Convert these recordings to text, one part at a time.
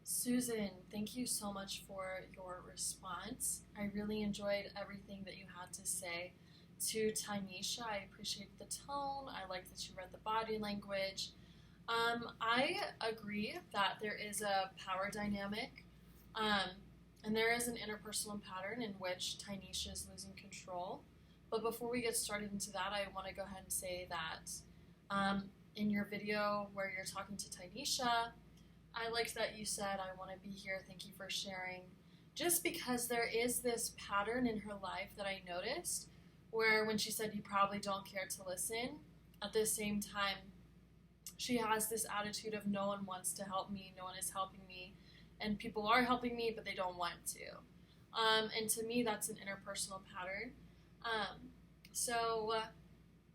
Susan, thank you so much for your response. I really enjoyed everything that you had to say. To Tynesha, I appreciate the tone. I like that you read the body language. I agree that there is a power dynamic, um, and there is an interpersonal pattern in which Tynesha is losing control. But before we get started into that, I want to go ahead and say that in your video where you're talking to Tynesha, I liked that you said, I want to be here. Thank you for sharing. Just because there is this pattern in her life that I noticed where when she said, you probably don't care to listen, at the same time, she has this attitude of no one wants to help me, no one is helping me, and people are helping me, but they don't want to. And to me, that's an interpersonal pattern. Um, so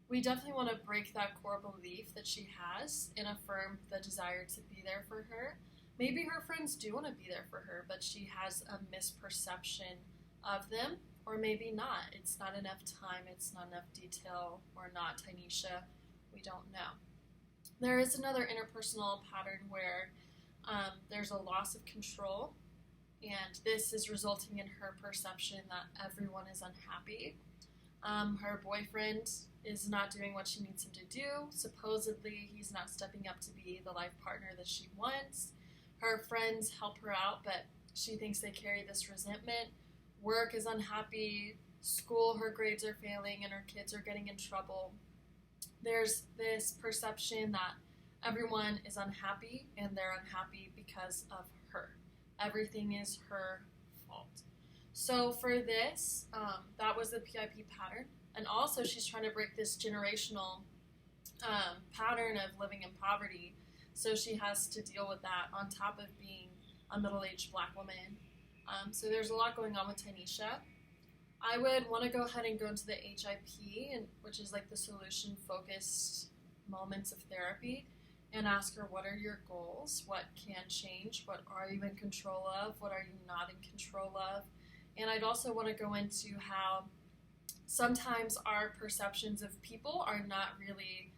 we definitely want to break that core belief that she has and affirm the desire to be there for her. Maybe her friends do want to be there for her, but she has a misperception of them, or maybe not. It's not enough time, it's not enough detail, or not Tynesha. We don't know. There is another interpersonal pattern where there's a loss of control, and this is resulting in her perception that everyone is unhappy. Her boyfriend is not doing what she needs him to do. Supposedly, he's not stepping up to be the life partner that she wants. Her friends help her out, but she thinks they carry this resentment. Work is unhappy. School, her grades are failing, and her kids are getting in trouble. There's this perception that everyone is unhappy, and they're unhappy because of her. Everything is her fault. So for this, that was the PIP pattern. And also she's trying to break this generational pattern of living in poverty. So she has to deal with that on top of being a middle-aged black woman. So there's a lot going on with Tynesha. I would want to go ahead and go into the HIP, which is like the solution-focused moments of therapy, and ask her, what are your goals? What can change? What are you in control of? What are you not in control of? And I'd also want to go into how sometimes our perceptions of people are not really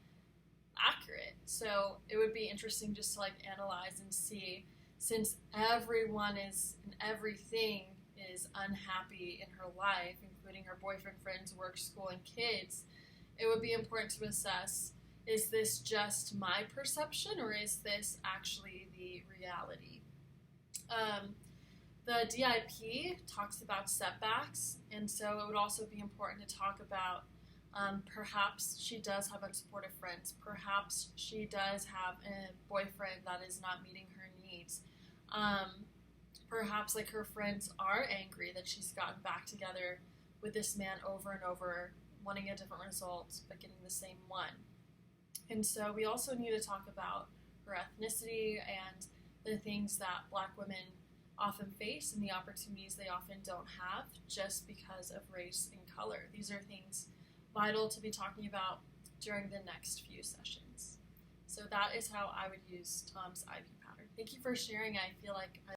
accurate. So it would be interesting just to analyze and see, since everyone is and everything is unhappy in her life, including her boyfriend, friends, work, school, and kids, it would be important to assess, is this just my perception or is this actually the reality? The DIP talks about setbacks, and so it would also be important to talk about perhaps she does have unsupportive friends. Perhaps she does have a boyfriend that is not meeting her needs. Perhaps her friends are angry that she's gotten back together with this man over and over, wanting a different result, but getting the same one. And so we also need to talk about her ethnicity and the things that Black women often face and the opportunities they often don't have just because of race and color. These are things vital to be talking about during the next few sessions. So that is how I would use Tom's IV pattern. Thank you for sharing. I feel like